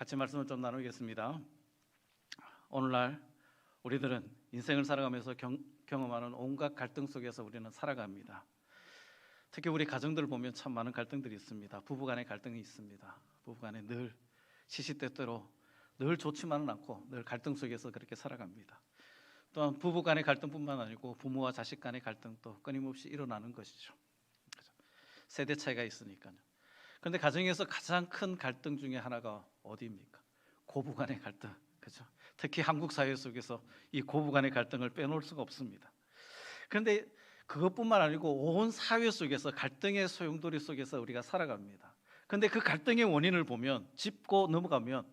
아침 말씀을 좀 나누겠습니다. 오늘날 우리들은 인생을 살아가면서 경험하는 온갖 갈등 속에서 우리는 살아갑니다. 특히 우리 가정들을 보면 참 많은 갈등들이 있습니다. 부부간의 갈등이 있습니다. 부부간에 늘 시시때때로 늘 좋지만은 않고 늘 갈등 속에서 그렇게 살아갑니다. 또한 부부간의 갈등뿐만 아니고 부모와 자식 간의 갈등도 끊임없이 일어나는 것이죠. 세대 차이가 있으니까요. 그런데 가정에서 가장 큰 갈등 중에 하나가 어디입니까? 고부간의 갈등, 그렇죠? 특히 한국 사회 속에서 이 고부간의 갈등을 빼놓을 수가 없습니다. 그런데 그것뿐만 아니고 온 사회 속에서 갈등의 소용돌이 속에서 우리가 살아갑니다. 그런데 그 갈등의 원인을 보면 짚고 넘어가면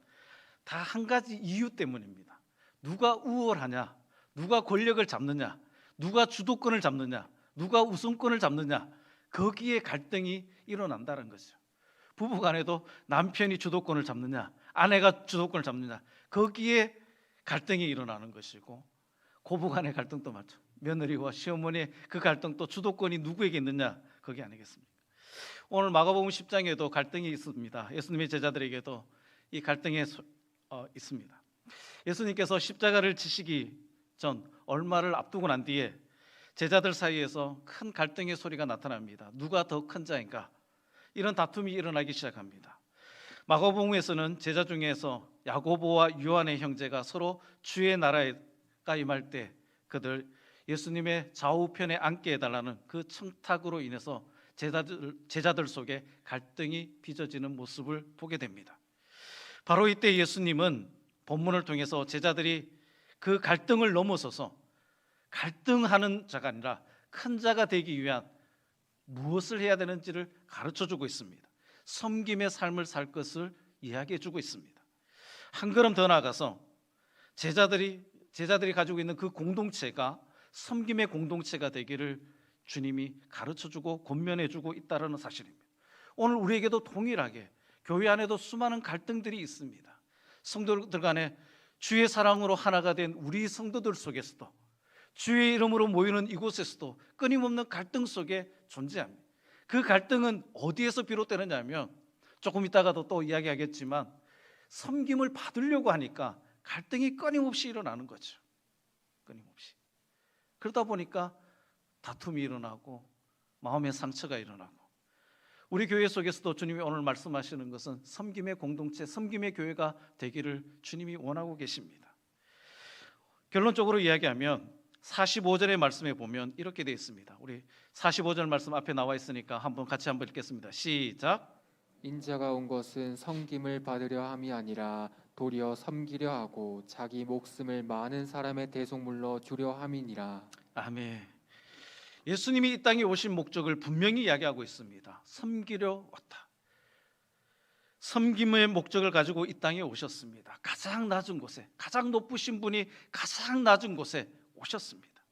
다 한 가지 이유 때문입니다. 누가 우월하냐, 누가 권력을 잡느냐, 누가 주도권을 잡느냐, 누가 우선권을 잡느냐, 거기에 갈등이 일어난다는 거죠. 부부간에도 남편이 주도권을 잡느냐, 아내가 주도권을 잡느냐, 거기에 갈등이 일어나는 것이고, 고부간의 갈등도 맞죠. 며느리와 시어머니의 그 갈등도 주도권이 누구에게 있느냐, 거기 아니겠습니까? 오늘 마가복음 10장에도 갈등이 있습니다. 예수님의 제자들에게도 이 갈등이 있습니다. 예수님께서 십자가를 지시기 전 얼마를 앞두고 난 뒤에 제자들 사이에서 큰 갈등의 소리가 나타납니다. 누가 더 큰 자인가? 이런 다툼이 일어나기 시작합니다. 마가복음에서는 제자 중에서 야고보와 요한의 형제가 서로 주의 나라에가 임할 때 그들 예수님의 좌우편에 앉게 해달라는 그 청탁으로 인해서 제자들 속에 갈등이 빚어지는 모습을 보게 됩니다. 바로 이때 예수님은 본문을 통해서 제자들이 그 갈등을 넘어서서 갈등하는 자가 아니라 큰 자가 되기 위한 무엇을 해야 되는지를 가르쳐주고 있습니다. 섬김의 삶을 살 것을 이야기해주고 있습니다. 한 걸음 더 나아가서 제자들이 가지고 있는 그 공동체가 섬김의 공동체가 되기를 주님이 가르쳐주고 권면해주고 있다는 사실입니다. 오늘 우리에게도 동일하게 교회 안에도 수많은 갈등들이 있습니다. 성도들 간에 주의 사랑으로 하나가 된 우리 성도들 속에서도, 주의 이름으로 모이는 이곳에서도 끊임없는 갈등 속에 존재합니다. 그 갈등은 어디에서 비롯되느냐 하면, 조금 이따가도 또 이야기하겠지만, 섬김을 받으려고 하니까 갈등이 끊임없이 일어나는 거죠. 끊임없이. 그러다 보니까 다툼이 일어나고 마음의 상처가 일어나고, 우리 교회 속에서도 주님이 오늘 말씀하시는 것은 섬김의 공동체, 섬김의 교회가 되기를 주님이 원하고 계십니다. 결론적으로 이야기하면 45절의 말씀에 보면 이렇게 되어 있습니다. 우리 45절 말씀 앞에 나와 있으니까 같이 한번 읽겠습니다. 시작. 인자가 온 것은 섬김을 받으려 함이 아니라 도리어 섬기려 하고 자기 목숨을 많은 사람의 대속물로 주려 함이니라. 아멘. 예수님이 이 땅에 오신 목적을 분명히 이야기하고 있습니다. 섬기려 왔다. 섬김의 목적을 가지고 이 땅에 오셨습니다. 가장 낮은 곳에, 가장 높으신 분이 가장 낮은 곳에 오셨습니다.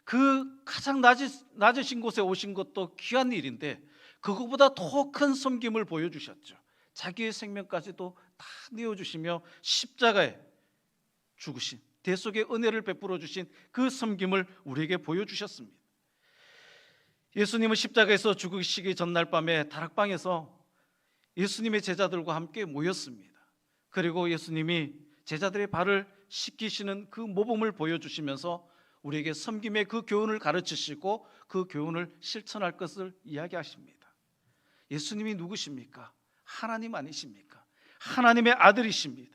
그 가장 낮으신 곳에 오신 것도 귀한 일인데, 그것보다 더 큰 섬김을 보여주셨죠. 자기의 생명까지도 다 내어주시며 십자가에 죽으신, 대속의 은혜를 베풀어 주신 그 섬김을 우리에게 보여주셨습니다. 예수님은 십자가에서 죽으시기 전날 밤에 다락방에서 예수님의 제자들과 함께 모였습니다. 그리고 예수님이 제자들의 발을 씻기시는 그 모범을 보여주시면서 우리에게 섬김의 그 교훈을 가르치시고 그 교훈을 실천할 것을 이야기하십니다. 예수님이 누구십니까? 하나님 아니십니까? 하나님의 아들이십니다.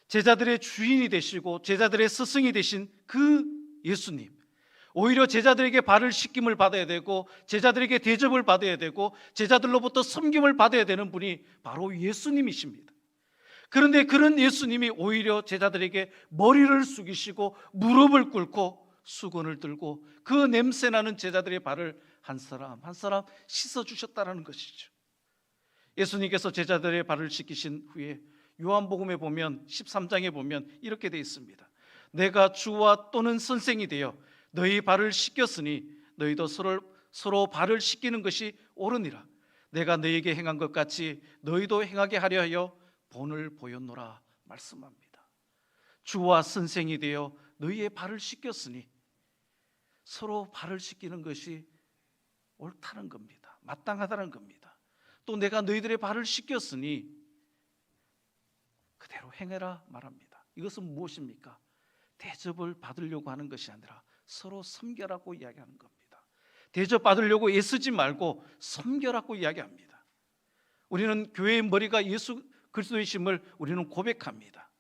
제자들의 주인이 되시고 제자들의 스승이 되신 그 예수님, 오히려 제자들에게 발을 씻김을 받아야 되고 제자들에게 대접을 받아야 되고 제자들로부터 섬김을 받아야 되는 분이 바로 예수님이십니다. 그런데 그런 예수님이 오히려 제자들에게 머리를 숙이시고 무릎을 꿇고 수건을 들고 그 냄새나는 제자들의 발을 한 사람 한 사람 씻어주셨다는 것이죠. 예수님께서 제자들의 발을 씻기신 후에 요한복음에 보면 13장에 보면 이렇게 되어 있습니다. 내가 주와 또는 선생이 되어 너희 발을 씻겼으니 너희도 서로 발을 씻기는 것이 옳으니라. 내가 너희에게 행한 것 같이 너희도 행하게 하려 하여 본을 보였노라 말씀합니다. 주와 선생이 되어 너희의 발을 씻겼으니 서로 발을 씻기는 것이 옳다는 겁니다. 마땅하다는 겁니다. 또 내가 너희들의 발을 씻겼으니 그대로 행해라 말합니다. 이것은 무엇입니까? 대접을 받으려고 하는 것이 아니라 서로 섬겨라고 이야기하는 겁니다. 대접받으려고 애쓰지 말고 섬겨라고 이야기합니다. 우리는 교회의 머리가 예수 그리스도이심을 우리는 고백합니다.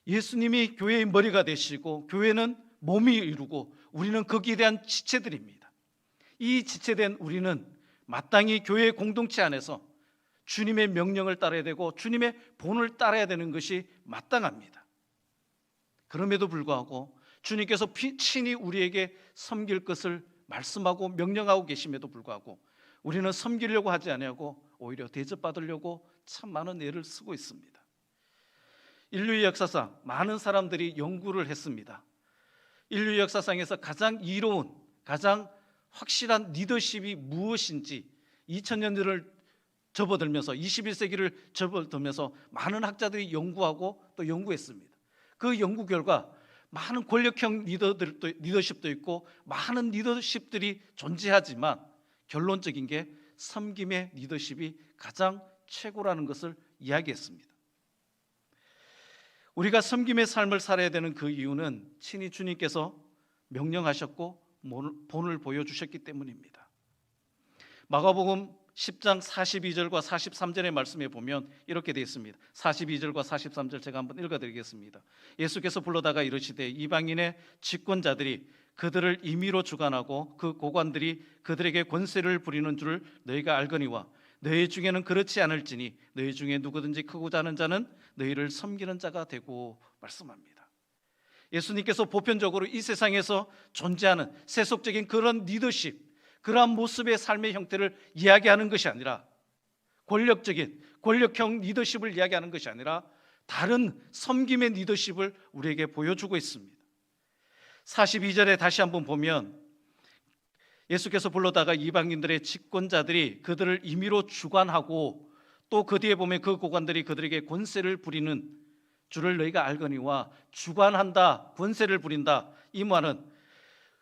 예수님이 교회의 머리가 되시고 교회는 몸이 이루고 우리는 거기에 대한 지체들입니다. 이 지체된 우리는 마땅히 교회 공동체 안에서 주님의 명령을 따라야 되고 주님의 본을 따라야 되는 것이 마땅합니다. 그럼에도 불구하고 주님께서 친히 우리에게 섬길 것을 말씀하고 명령하고 계심에도 불구하고 우리는 섬기려고 하지 아니하고 오히려 대접받으려고 참 많은 애를 쓰고 있습니다. 인류의 역사상 많은 사람들이 연구를 했습니다. 인류의 역사상에서 가장 이로운, 가장 확실한 리더십이 무엇인지 2000년들을 접어들면서 21세기를 접어들면서 많은 학자들이 연구하고 또 연구했습니다. 그 연구 결과 많은 권력형 리더십도 있고 많은 리더십들이 존재하지만 결론적인 게 섬김의 리더십이 가장 최고라는 것을 이야기했습니다. 우리가 섬김의 삶을 살아야 되는 그 이유는 친히 주님께서 명령하셨고 본을 보여주셨기 때문입니다. 마가복음 10장 42절과 43절의 말씀에 보면 이렇게 되어 있습니다. 42절과 43절 제가 한번 읽어드리겠습니다. 예수께서 불러다가 이르시되 이방인의 집권자들이 그들을 임의로 주관하고 그 고관들이 그들에게 권세를 부리는 줄을 너희가 알거니와 너희 중에는 그렇지 않을지니 너희 중에 누구든지 크고자 하는 자는 너희를 섬기는 자가 되고 말씀합니다. 예수님께서 보편적으로 이 세상에서 존재하는 세속적인 그런 리더십, 그러한 모습의 삶의 형태를 이야기하는 것이 아니라 권력형 리더십을 이야기하는 것이 아니라 다른 섬김의 리더십을 우리에게 보여주고 있습니다. 42절에 다시 한번 보면 예수께서 불러다가 이방인들의 집권자들이 그들을 임의로 주관하고 또 그 뒤에 보면 그 고관들이 그들에게 권세를 부리는 줄을 너희가 알거니와 주관한다, 권세를 부린다. 이 말은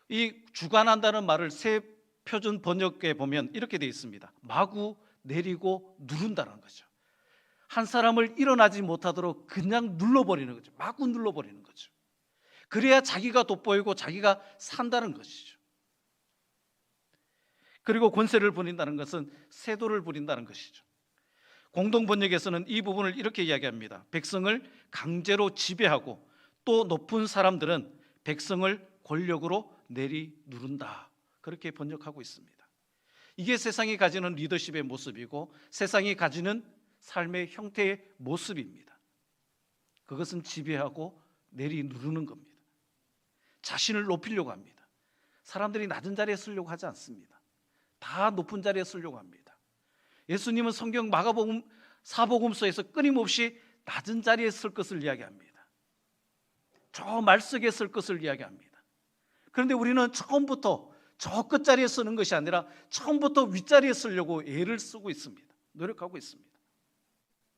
이 주관한다는 말을 새 표준 번역에 보면 이렇게 되어 있습니다. 마구 내리고 누른다는 거죠. 한 사람을 일어나지 못하도록 그냥 눌러버리는 거죠. 마구 눌러버리는 거죠. 그래야 자기가 돋보이고 자기가 산다는 것이죠. 그리고 권세를 부린다는 것은 세도를 부린다는 것이죠. 공동 번역에서는 이 부분을 이렇게 이야기합니다. 백성을 강제로 지배하고 또 높은 사람들은 백성을 권력으로 내리누른다. 그렇게 번역하고 있습니다. 이게 세상이 가지는 리더십의 모습이고 세상이 가지는 삶의 형태의 모습입니다. 그것은 지배하고 내리누르는 겁니다. 자신을 높이려고 합니다. 사람들이 낮은 자리에 쓰려고 하지 않습니다. 다 높은 자리에 쓰려고 합니다. 예수님은 성경 마가복음 사복음서에서 끊임없이 낮은 자리에 쓸 것을 이야기합니다. 저 말석에 쓸 것을 이야기합니다. 그런데 우리는 처음부터 저 끝자리에 쓰는 것이 아니라 처음부터 윗자리에 쓰려고 애를 쓰고 있습니다. 노력하고 있습니다.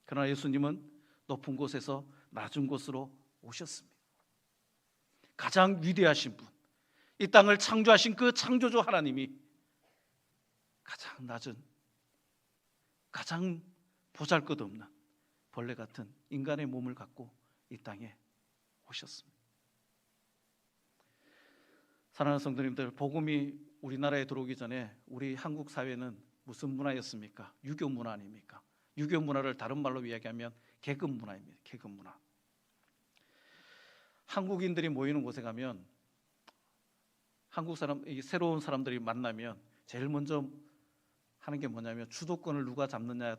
그러나 예수님은 높은 곳에서 낮은 곳으로 오셨습니다. 가장 위대하신 분, 이 땅을 창조하신 그 창조주 하나님이 가장 낮은, 가장 보잘것없는 벌레 같은 인간의 몸을 갖고 이 땅에 오셨습니다. 사랑하는 성도님들, 복음이 우리나라에 들어오기 전에 우리 한국 사회는 무슨 문화였습니까? 유교 문화 아닙니까? 유교 문화를 다른 말로 이야기하면 계급 문화입니다. 계급 문화. 한국인들이 모이는 곳에 가면 한국 사람, 새로운 사람들이 만나면 제일 먼저 하는 게 뭐냐면 주도권을 누가 잡느냐를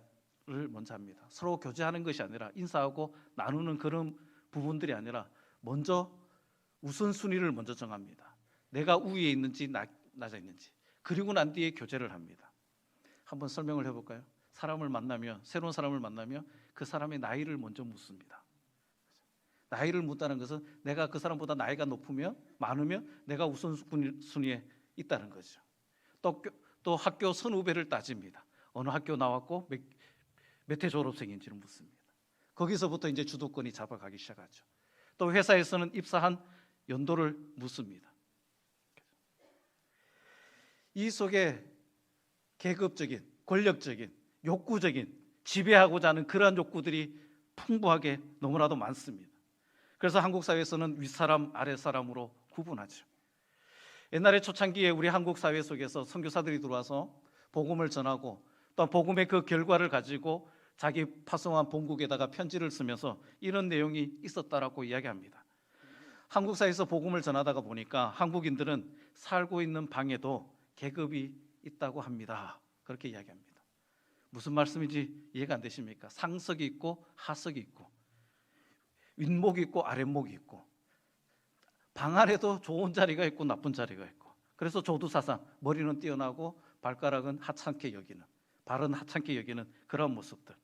먼저 합니다. 서로 교제하는 것이 아니라 인사하고 나누는 그런 부분들이 아니라 먼저 우선순위를 먼저 정합니다. 내가 우위에 있는지 낮아 있는지. 그리고 난 뒤에 교제를 합니다. 한번 설명을 해볼까요? 사람을 만나면, 새로운 사람을 만나면 그 사람의 나이를 먼저 묻습니다. 나이를 묻다는 것은 내가 그 사람보다 나이가 많으면 내가 우선순위에 있다는 거죠. 또 학교 선후배를 따집니다. 어느 학교 나왔고 몇 해 졸업생인지를 묻습니다. 거기서부터 이제 주도권이 잡아가기 시작하죠. 또 회사에서는 입사한 연도를 묻습니다. 이 속에 계급적인, 권력적인, 욕구적인, 지배하고자 하는 그러한 욕구들이 풍부하게 너무나도 많습니다. 그래서 한국 사회에서는 윗사람 아랫사람으로 구분하죠. 옛날에 초창기에 우리 한국 사회 속에서 선교사들이 들어와서 복음을 전하고 또 복음의 그 결과를 가지고 자기 파송한 본국에다가 편지를 쓰면서 이런 내용이 있었다라고 이야기합니다. 한국 사회에서 복음을 전하다가 보니까 한국인들은 살고 있는 방에도 계급이 있다고 합니다. 그렇게 이야기합니다. 무슨 말씀인지 이해가 안 되십니까? 상석이 있고 하석이 있고 윗목이 있고 아랫목이 있고 방 안에도 좋은 자리가 있고 나쁜 자리가 있고, 그래서 조두사상, 머리는 뛰어나고 발가락은 하찮게 여기는, 발은 하찮게 여기는 그런 모습들.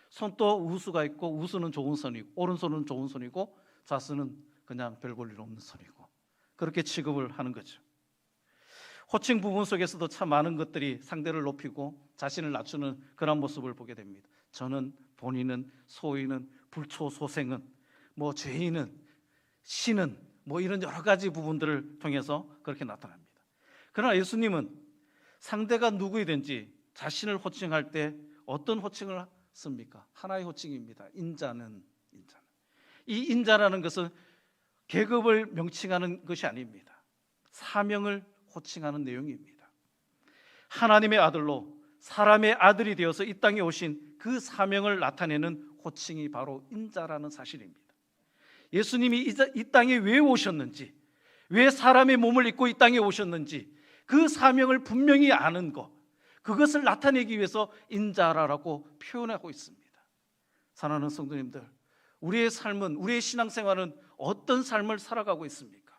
손도 우수가 있고 우수는 좋은 손이고 오른손은 좋은 손이고 좌수는 그냥 별 볼 일 없는 손이고, 그렇게 취급을 하는 거죠. 호칭 부분 속에서도 참 많은 것들이 상대를 높이고 자신을 낮추는 그런 모습을 보게 됩니다. 저는, 본인은, 소인은, 불초소생은, 뭐 죄인은, 신은, 뭐 이런 여러 가지 부분들을 통해서 그렇게 나타납니다. 그러나 예수님은 상대가 누구이든지 자신을 호칭할 때 어떤 호칭을 씁니까? 하나의 호칭입니다. 인자는. 이 인자라는 것은 계급을 명칭하는 것이 아닙니다. 사명을 호칭하는 내용입니다. 하나님의 아들로 사람의 아들이 되어서 이 땅에 오신 그 사명을 나타내는 호칭이 바로 인자라는 사실입니다. 예수님이 이 땅에 왜 오셨는지, 왜 사람의 몸을 입고 이 땅에 오셨는지 그 사명을 분명히 아는 것, 그것을 나타내기 위해서 인자라고 표현하고 있습니다. 사랑하는 성도님들, 우리의 삶은, 우리의 신앙생활은 어떤 삶을 살아가고 있습니까?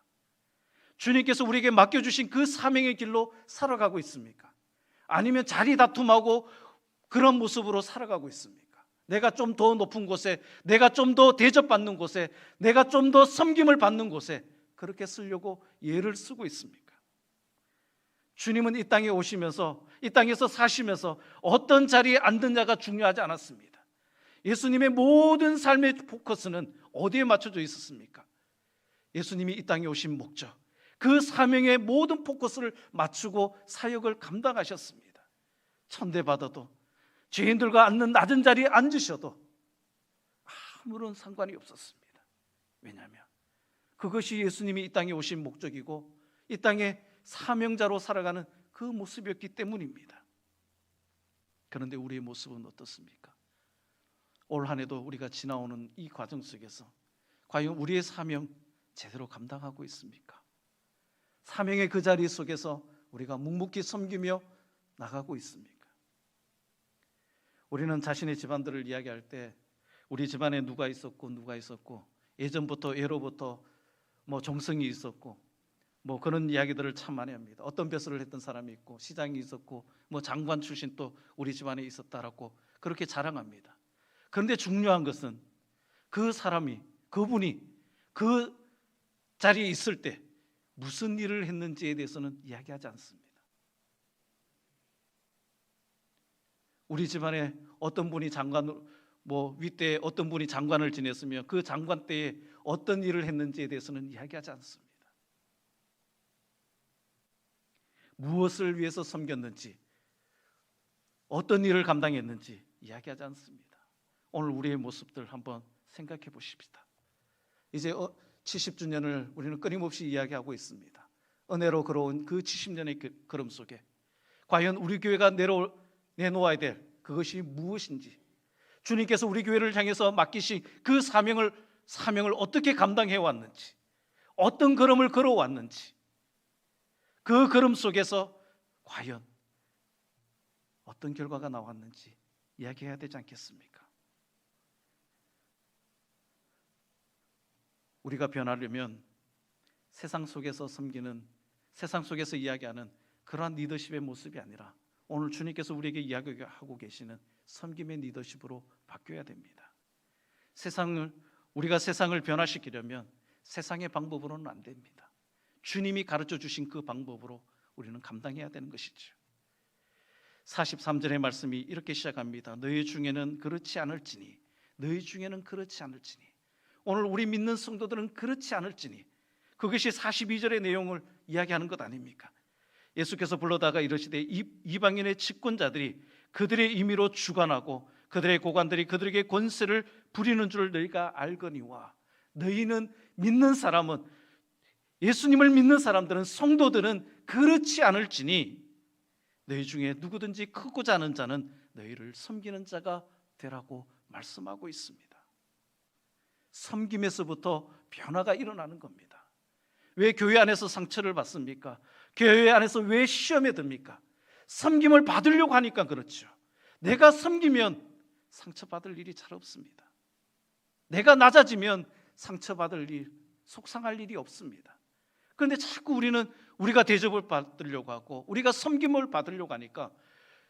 주님께서 우리에게 맡겨주신 그 사명의 길로 살아가고 있습니까? 아니면 자리 다툼하고 그런 모습으로 살아가고 있습니까? 내가 좀 더 높은 곳에, 내가 좀 더 대접받는 곳에, 내가 좀 더 섬김을 받는 곳에 그렇게 쓰려고 예를 쓰고 있습니까? 주님은 이 땅에 오시면서, 이 땅에서 사시면서 어떤 자리에 앉느냐가 중요하지 않았습니다. 예수님의 모든 삶의 포커스는 어디에 맞춰져 있었습니까? 예수님이 이 땅에 오신 목적, 그 사명의 모든 포커스를 맞추고 사역을 감당하셨습니다. 천대받아도 죄인들과 앉는 낮은 자리에 앉으셔도 아무런 상관이 없었습니다. 왜냐하면 그것이 예수님이 이 땅에 오신 목적이고 이 땅에 사명자로 살아가는 그 모습이었기 때문입니다. 그런데 우리의 모습은 어떻습니까? 올 한 해도 우리가 지나오는 이 과정 속에서 과연 우리의 사명 제대로 감당하고 있습니까? 사명의 그 자리 속에서 우리가 묵묵히 섬기며 나가고 있습니까? 우리는 자신의 집안들을 이야기할 때 우리 집안에 누가 있었고 예전부터 예로부터 뭐 종성이 있었고 뭐 그런 이야기들을 참 많이 합니다. 어떤 벼슬을 했던 사람이 있고 시장이 있었고 뭐 장관 출신 또 우리 집안에 있었다라고 그렇게 자랑합니다. 그런데 중요한 것은 그 사람이, 그분이 그 자리에 있을 때 무슨 일을 했는지에 대해서는 이야기하지 않습니다. 우리 집안에 어떤 분이 장관, 뭐 윗대에 어떤 분이 장관을 지냈으며 그 장관 때에 어떤 일을 했는지에 대해서는 이야기하지 않습니다. 무엇을 위해서 섬겼는지, 어떤 일을 감당했는지 이야기하지 않습니다. 오늘 우리의 모습들 한번 생각해 보십시다. 이제 70주년을 우리는 끊임없이 이야기하고 있습니다. 은혜로 걸어온 그 70년의 걸음 속에 과연 우리 교회가 내놓아야 될 그것이 무엇인지, 주님께서 우리 교회를 향해서 맡기신 그 사명을 어떻게 감당해 왔는지, 어떤 걸음을 걸어왔는지, 그 걸음 속에서 과연 어떤 결과가 나왔는지 이야기해야 되지 않겠습니까? 우리가 변하려면 세상 속에서 섬기는, 세상 속에서 이야기하는 그러한 리더십의 모습이 아니라 오늘 주님께서 우리에게 이야기하고 계시는 섬김의 리더십으로 바뀌어야 됩니다. 우리가 세상을 변화시키려면 세상의 방법으로는 안 됩니다. 주님이 가르쳐 주신 그 방법으로 우리는 감당해야 되는 것이죠. 43절의 말씀이 이렇게 시작합니다. 너희 중에는 그렇지 않을지니, 너희 중에는 그렇지 않을지니. 오늘 우리 믿는 성도들은 그렇지 않을지니, 그것이 42절의 내용을 이야기하는 것 아닙니까? 예수께서 불러다가 이르시되 이방인의 집권자들이 그들의 임의로 주관하고 그들의 고관들이 그들에게 권세를 부리는 줄 너희가 알거니와 너희는 믿는 사람은 예수님을 믿는 사람들은 성도들은 그렇지 않을지니 너희 중에 누구든지 크고자 하는 자는 너희를 섬기는 자가 되라고 말씀하고 있습니다. 섬김에서부터 변화가 일어나는 겁니다. 왜 교회 안에서 상처를 받습니까? 교회 안에서 왜 시험에 듭니까? 섬김을 받으려고 하니까 그렇죠. 내가 섬기면 상처받을 일이 잘 없습니다. 내가 낮아지면 상처받을 일, 속상할 일이 없습니다. 그런데 자꾸 우리는 우리가 대접을 받으려고 하고 우리가 섬김을 받으려고 하니까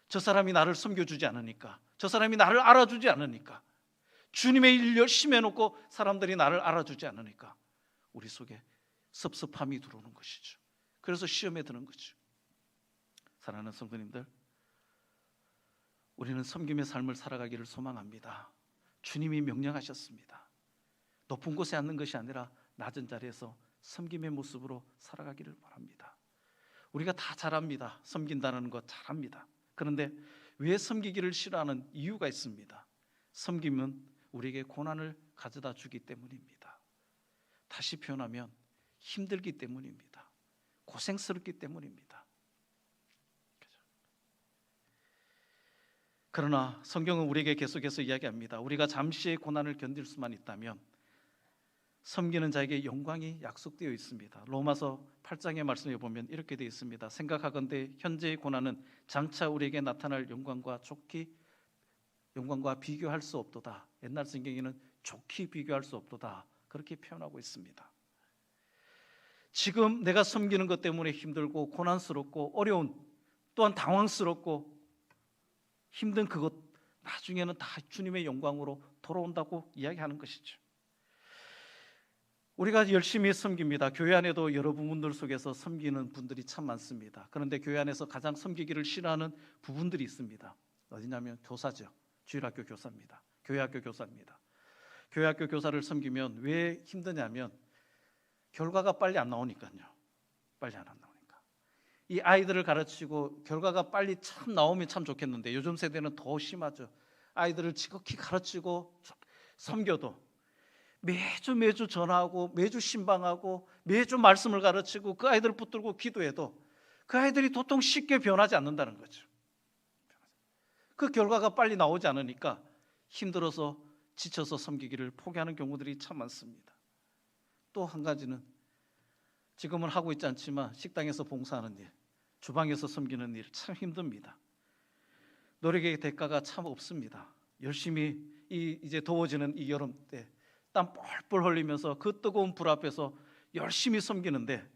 저 사람이 나를 섬겨주지 않으니까, 저 사람이 나를 알아주지 않으니까, 주님의 일 열심히 해놓고 사람들이 나를 알아주지 않으니까 우리 속에 섭섭함이 들어오는 것이죠. 그래서 시험에 드는 거죠. 사랑하는 성도님들, 우리는 섬김의 삶을 살아가기를 소망합니다. 주님이 명령하셨습니다. 높은 곳에 앉는 것이 아니라 낮은 자리에서 섬김의 모습으로 살아가기를 바랍니다. 우리가 다 잘합니다. 섬긴다는 것 잘합니다. 그런데 왜 섬기기를 싫어하는 이유가 있습니다. 섬김은 우리에게 고난을 가져다 주기 때문입니다. 다시 표현하면 힘들기 때문입니다. 고생스럽기 때문입니다. 그러나 성경은 우리에게 계속해서 이야기합니다. 우리가 잠시의 고난을 견딜 수만 있다면 섬기는 자에게 영광이 약속되어 있습니다. 로마서 8장의 말씀에 보면 이렇게 되어 있습니다. 생각하건대 현재의 고난은 장차 우리에게 나타날 영광과 비교할 수 없도다. 옛날 성경에는 좋게 비교할 수 없도다, 그렇게 표현하고 있습니다. 지금 내가 섬기는 것 때문에 힘들고 고난스럽고 어려운, 또한 당황스럽고 힘든 그것, 나중에는 다 주님의 영광으로 돌아온다고 이야기하는 것이죠. 우리가 열심히 섬깁니다. 교회 안에도 여러 부분들 속에서 섬기는 분들이 참 많습니다. 그런데 교회 안에서 가장 섬기기를 싫어하는 부분들이 있습니다. 어디냐면 교사죠. 주일학교 교사입니다. 교회학교 교사입니다. 교회학교 교사를 섬기면 왜 힘드냐면 결과가 빨리 안 나오니까요. 빨리 안 나오니까. 이 아이들을 가르치고 결과가 빨리 참 나오면 참 좋겠는데 요즘 세대는 더 심하죠. 아이들을 지극히 가르치고 섬겨도 매주 전화하고 매주 신방하고 매주 말씀을 가르치고 그 아이들을 붙들고 기도해도 그 아이들이 도통 쉽게 변하지 않는다는 거죠. 그 결과가 빨리 나오지 않으니까 힘들어서 지쳐서 섬기기를 포기하는 경우들이 참 많습니다. 또 한 가지는 지금은 하고 있지 않지만 식당에서 봉사하는 일, 주방에서 섬기는 일 참 힘듭니다. 노력의 대가가 참 없습니다. 열심히 이제 더워지는 이 여름 때 땀 뻘뻘 흘리면서 그 뜨거운 불 앞에서 열심히 섬기는데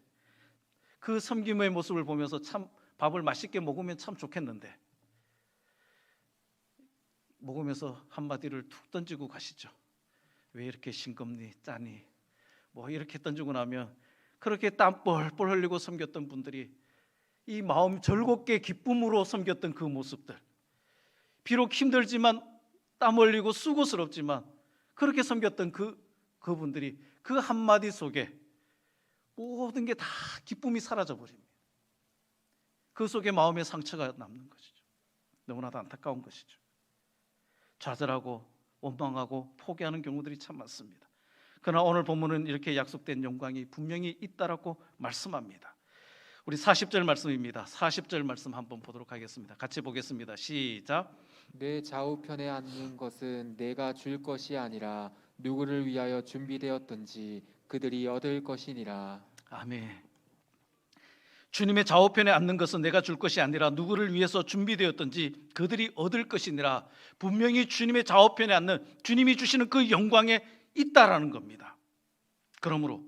그 섬김의 모습을 보면서 참 밥을 맛있게 먹으면 참 좋겠는데 먹으면서 한마디를 툭 던지고 가시죠. 왜 이렇게 싱겁니 짜니 뭐 이렇게 던지고 나면 그렇게 땀 뻘뻘 흘리고 섬겼던 분들이 이 마음 즐겁게 기쁨으로 섬겼던 그 모습들, 비록 힘들지만 땀 흘리고 수고스럽지만 그렇게 섬겼던 그분들이 그 한마디 속에 모든 게 다 기쁨이 사라져 버립니다. 그 속에 마음의 상처가 남는 것이죠. 너무나도 안타까운 것이죠. 좌절하고 원망하고 포기하는 경우들이 참 많습니다. 그러나 오늘 본문은 이렇게 약속된 영광이 분명히 있다라고 말씀합니다. 우리 40절 말씀입니다. 40절 말씀 한번 보도록 하겠습니다. 같이 보겠습니다. 시작. 내 좌우편에 앉는 것은 내가 줄 것이 아니라 누구를 위하여 준비되었든지 그들이 얻을 것이니라. 아멘. 주님의 좌우편에 앉는 것은 내가 줄 것이 아니라 누구를 위해서 준비되었든지 그들이 얻을 것이니라. 분명히 주님의 좌우편에 앉는 주님이 주시는 그 영광에 있다라는 겁니다. 그러므로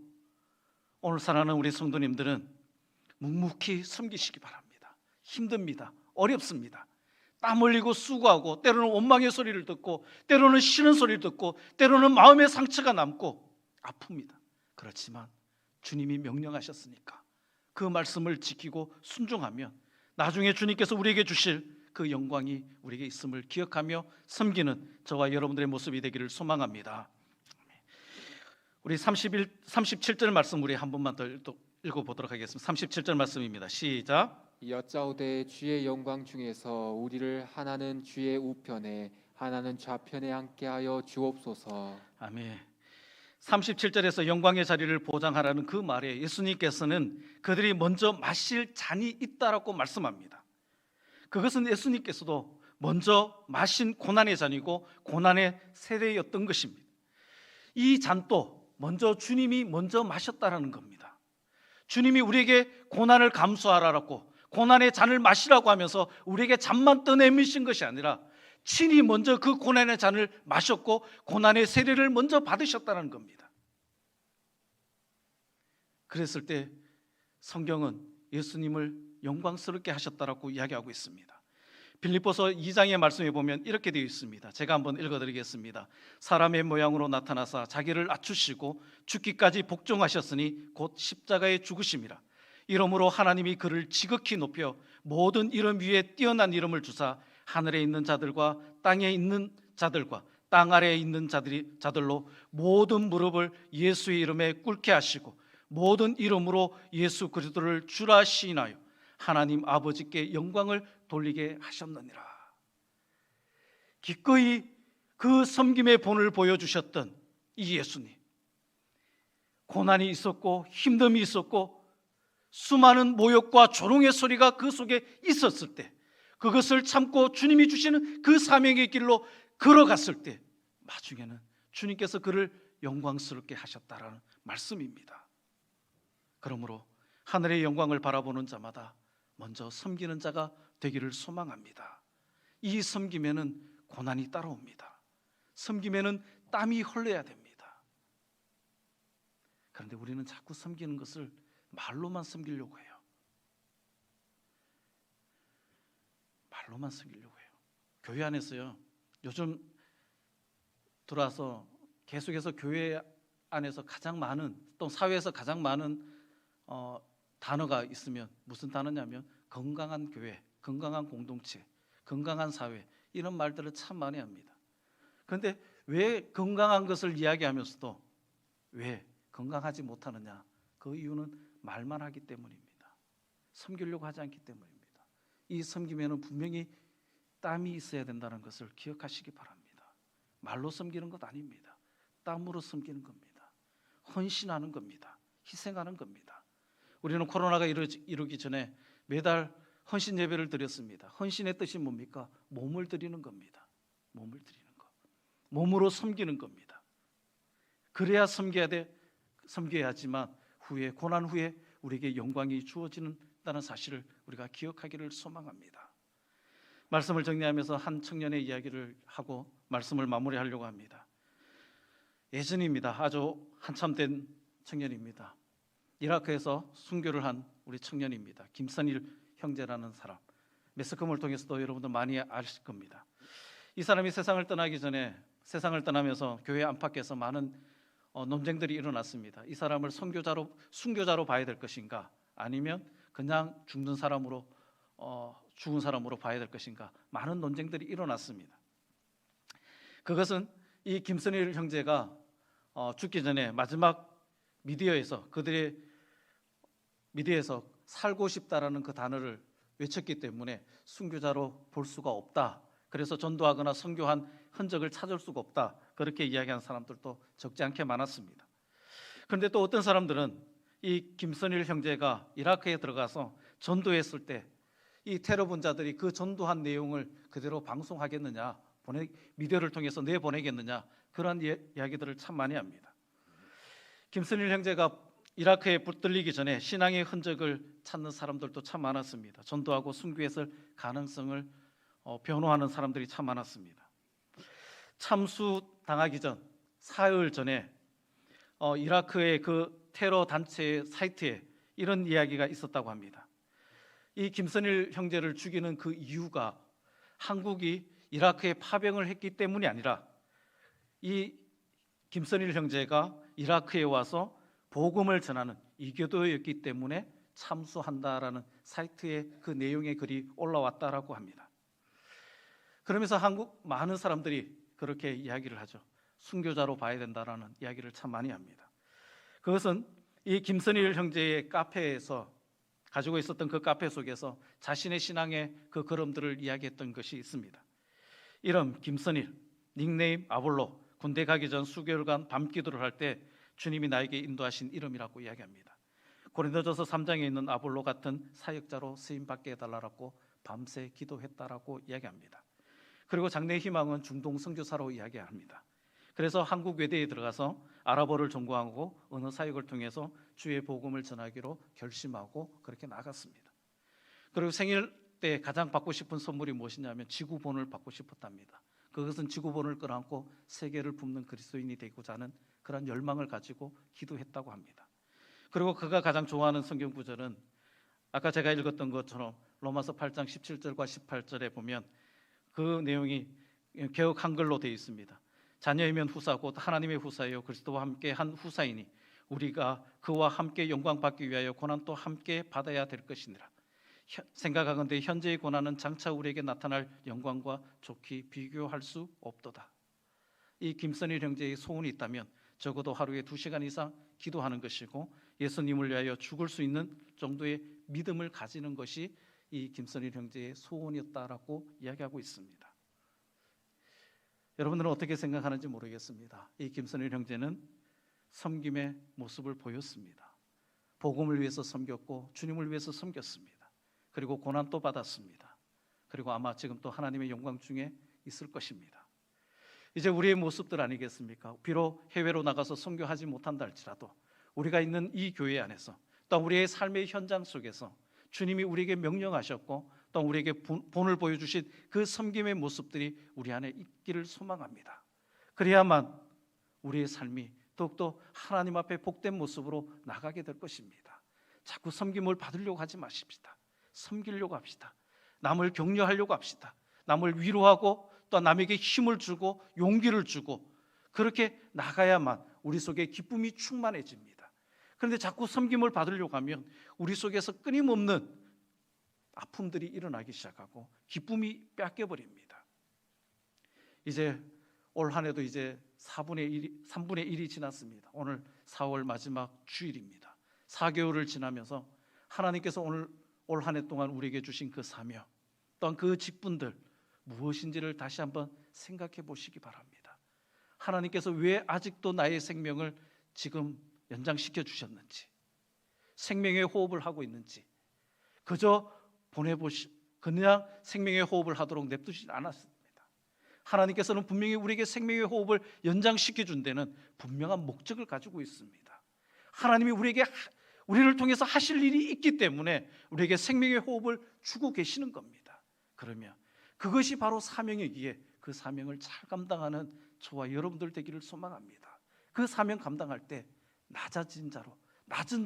오늘 사랑하는 우리 성도님들은 묵묵히 섬기시기 바랍니다. 힘듭니다. 어렵습니다. 땀 흘리고 수고하고 때로는 원망의 소리를 듣고 때로는 싫은 소리를 듣고 때로는 마음의 상처가 남고 아픕니다. 그렇지만 주님이 명령하셨으니까 그 말씀을 지키고 순종하면 나중에 주님께서 우리에게 주실 그 영광이 우리에게 있음을 기억하며 섬기는 저와 여러분들의 모습이 되기를 소망합니다. 우리 37절 말씀 우리 한 번만 더 읽어보도록 하겠습니다. 37절 말씀입니다. 시작. 여짜오되 주의 영광 중에서 우리를 하나는 주의 우편에 하나는 좌편에 앉게하여 주옵소서. 아멘. 37절에서 영광의 자리를 보장하라는 그 말에 예수님께서는 그들이 먼저 마실 잔이 있다라고 말씀합니다. 그것은 예수님께서도 먼저 마신 고난의 잔이고 고난의 세례였던 것입니다. 이 잔도 먼저 주님이 먼저 마셨다라는 겁니다. 주님이 우리에게 고난을 감수하라고 고난의 잔을 마시라고 하면서 우리에게 잔만 떠내미신 것이 아니라 친히 먼저 그 고난의 잔을 마셨고 고난의 세례를 먼저 받으셨다는 겁니다. 그랬을 때 성경은 예수님을 영광스럽게 하셨다라고 이야기하고 있습니다. 빌립보서 2장의 말씀에 보면 이렇게 되어 있습니다. 제가 한번 읽어드리겠습니다. 사람의 모양으로 나타나사 자기를 낮추시고 죽기까지 복종하셨으니 곧 십자가에 죽으심이라. 이러므로 하나님이 그를 지극히 높여 모든 이름 위에 뛰어난 이름을 주사 하늘에 있는 자들과 땅에 있는 자들과 땅 아래에 있는 자들로 모든 무릎을 예수의 이름에 꿇게 하시고 모든 이름으로 예수 그리스도를 주라 시인하여 하나님 아버지께 영광을 돌리게 하셨느니라. 기꺼이 그 섬김의 본을 보여주셨던 이 예수님, 고난이 있었고 힘듦이 있었고 수많은 모욕과 조롱의 소리가 그 속에 있었을 때 그것을 참고 주님이 주시는 그 사명의 길로 걸어갔을 때 나중에는 주님께서 그를 영광스럽게 하셨다라는 말씀입니다. 그러므로 하늘의 영광을 바라보는 자마다 먼저 섬기는 자가 되기를 소망합니다. 이 섬김에는 고난이 따라옵니다. 섬김에는 땀이 흘러야 됩니다. 그런데 우리는 자꾸 섬기는 것을 말로만 섬기려고 해요. 말로만 섬기려고 해요. 교회 안에서요, 요즘 들어와서 계속해서 교회 안에서 가장 많은 또 사회에서 가장 많은 단어가 있으면 무슨 단어냐면 건강한 교회, 건강한 공동체, 건강한 사회, 이런 말들을 참 많이 합니다. 그런데 왜 건강한 것을 이야기하면서도 왜 건강하지 못하느냐? 그 이유는 말만 하기 때문입니다. 섬기려고 하지 않기 때문입니다. 이 섬김에는 분명히 땀이 있어야 된다는 것을 기억하시기 바랍니다. 말로 섬기는 것 아닙니다. 땀으로 섬기는 겁니다. 헌신하는 겁니다. 희생하는 겁니다. 우리는 코로나가 이루기 전에 매달 헌신 예배를 드렸습니다. 헌신의 뜻이 뭡니까? 몸을 드리는 겁니다. 몸을 드리는 것. 몸으로 섬기는 겁니다. 그래야 섬겨야지만 후에 고난 후에 우리에게 영광이 주어진다는 사실을 우리가 기억하기를 소망합니다. 말씀을 정리하면서 한 청년의 이야기를 하고 말씀을 마무리하려고 합니다. 예전입니다. 아주 한참 된 청년입니다. 이라크에서 순교를 한 우리 청년입니다. 김선일 형제라는 사람, 매스컴을 통해서도 여러분들 많이 아실 겁니다. 이 사람이 세상을 떠나기 전에 세상을 떠나면서 교회 안팎에서 많은 논쟁들이 일어났습니다. 이 사람을 순교자로 봐야 될 것인가, 아니면 그냥 죽은 사람으로 봐야 될 것인가, 많은 논쟁들이 일어났습니다. 그것은 이 김선일 형제가 죽기 전에 마지막 미디어에서 살고 싶다라는 그 단어를 외쳤기 때문에 순교자로 볼 수가 없다. 그래서 전도하거나 선교한 흔적을 찾을 수가 없다. 그렇게 이야기한 사람들도 적지 않게 많았습니다. 그런데 또 어떤 사람들은 이 김선일 형제가 이라크에 들어가서 전도했을 때 이 테러 분자들이 그 전도한 내용을 그대로 방송하겠느냐, 미디어를 통해서 내보내겠느냐, 그런 이야기들을 참 많이 합니다. 김선일 형제가 이라크에 붙들리기 전에 신앙의 흔적을 찾는 사람들도 참 많았습니다. 전도하고 순교했을 가능성을 변호하는 사람들이 참 많았습니다. 참수 당하기 전 사흘 전에 이라크의 그 테러 단체의 사이트에 이런 이야기가 있었다고 합니다. 이 김선일 형제를 죽이는 그 이유가 한국이 이라크에 파병을 했기 때문이 아니라 이 김선일 형제가 이라크에 와서 복음을 전하는 이교도였기 때문에 참수한다라는 사이트에 그 내용의 글이 올라왔다라고 합니다. 그러면서 한국 많은 사람들이 그렇게 이야기를 하죠. 순교자로 봐야 된다라는 이야기를 참 많이 합니다. 그것은 이 김선일 형제의 카페에서 가지고 있었던 그 카페 속에서 자신의 신앙의 그 걸음들을 이야기했던 것이 있습니다. 이름 김선일, 닉네임 아볼로, 군대 가기 전 수개월간 밤 기도를 할 때 주님이 나에게 인도하신 이름이라고 이야기합니다. 고린도전서 3장에 있는 아볼로 같은 사역자로 쓰임 받게 해달라고 밤새 기도했다라고 이야기합니다. 그리고 장래 희망은 중동 선교사로 이야기합니다. 그래서 한국 외대에 들어가서 아랍어를 전공하고 언어 사역을 통해서 주의 복음을 전하기로 결심하고 그렇게 나갔습니다. 그리고 생일 때 가장 받고 싶은 선물이 무엇이냐면 지구본을 받고 싶었답니다. 그것은 지구본을 끌어안고 세계를 굽는 그리스도인이 되고자 하는 그런 열망을 가지고 기도했다고 합니다. 그리고 그가 가장 좋아하는 성경 구절은 아까 제가 읽었던 것처럼 로마서 8장 17절과 18절에 보면 그 내용이 개역 한글로 되어 있습니다. 자녀이면 후사 곧 하나님의 후사요 그리스도와 함께 한 후사이니 우리가 그와 함께 영광 받기 위하여 고난도 함께 받아야 될 것이니라. 생각하건대 현재의 고난은 장차 우리에게 나타날 영광과 좋게 비교할 수 없도다. 이 김선일 형제의 소원이 있다면 적어도 하루에 2시간 이상 기도하는 것이고 예수님을 위하여 죽을 수 있는 정도의 믿음을 가지는 것이 이 김선일 형제의 소원이었다라고 이야기하고 있습니다. 여러분들은 어떻게 생각하는지 모르겠습니다. 이 김선일 형제는 섬김의 모습을 보였습니다. 복음을 위해서 섬겼고 주님을 위해서 섬겼습니다. 그리고 고난도 받았습니다. 그리고 아마 지금 또 하나님의 영광 중에 있을 것입니다. 이제 우리의 모습들 아니겠습니까? 비록 해외로 나가서 선교하지 못한다 할지라도 우리가 있는 이 교회 안에서 또 우리의 삶의 현장 속에서 주님이 우리에게 명령하셨고 또 우리에게 본을 보여주신 그 섬김의 모습들이 우리 안에 있기를 소망합니다. 그래야만 우리의 삶이 더욱더 하나님 앞에 복된 모습으로 나가게 될 것입니다. 자꾸 섬김을 받으려고 하지 마십시다. 섬기려고 합시다. 남을 격려하려고 합시다. 남을 위로하고 또 남에게 힘을 주고 용기를 주고 그렇게 나가야만 우리 속에 기쁨이 충만해집니다. 그런데 자꾸 섬김을 받으려고 하면 우리 속에서 끊임없는 아픔들이 일어나기 시작하고 기쁨이 뺏겨버립니다. 이제 올 한 해도 이제 3분의 1이 지났습니다. 오늘 4월 마지막 주일입니다. 4개월을 지나면서 하나님께서 올 한 해 동안 우리에게 주신 그 사명 또한 그 직분들 무엇인지를 다시 한번 생각해 보시기 바랍니다. 하나님께서 왜 아직도 나의 생명을 지금 연장시켜 주셨는지, 생명의 호흡을 하고 있는지, 그저 그냥 생명의 호흡을 하도록 냅두지 않았습니다. 하나님께서는 분명히 우리에게 생명의 호흡을 연장시켜 준 데는 분명한 목적을 가지고 있습니다. 하나님이 우리를 통해서 하실 일이 있기 때문에 우리에게 생명의 호흡을 주고 계시는 겁니다. 그러면 그것이 바로 사명이기에 그 사명을 잘 감당하는 저와 여러분들 되기를 소망합니다. 그 사명 감당할 때 낮은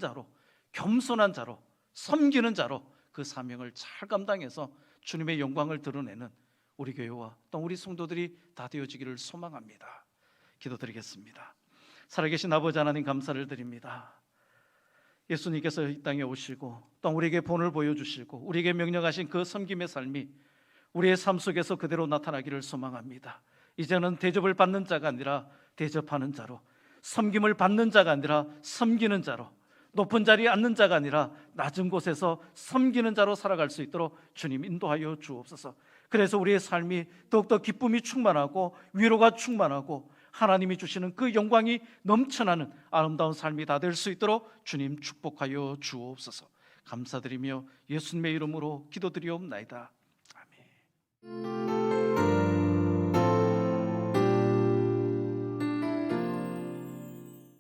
자로 겸손한 자로 섬기는 자로 그 사명을 잘 감당해서 주님의 영광을 드러내는 우리 교회와 또 우리 성도들이 다 되어지기를 소망합니다. 기도드리겠습니다. 살아계신 아버지 하나님 감사를 드립니다. 예수님께서 이 땅에 오시고 또 우리에게 본을 보여주시고 우리에게 명령하신 그 섬김의 삶이 우리의 삶 속에서 그대로 나타나기를 소망합니다. 이제는 대접을 받는 자가 아니라 대접하는 자로, 섬김을 받는 자가 아니라 섬기는 자로, 높은 자리에 앉는 자가 아니라 낮은 곳에서 섬기는 자로 살아갈 수 있도록 주님 인도하여 주옵소서. 그래서 우리의 삶이 더욱더 기쁨이 충만하고 위로가 충만하고 하나님이 주시는 그 영광이 넘쳐나는 아름다운 삶이 다 될 수 있도록 주님 축복하여 주옵소서. 감사드리며 예수님의 이름으로 기도드리옵나이다. 아멘.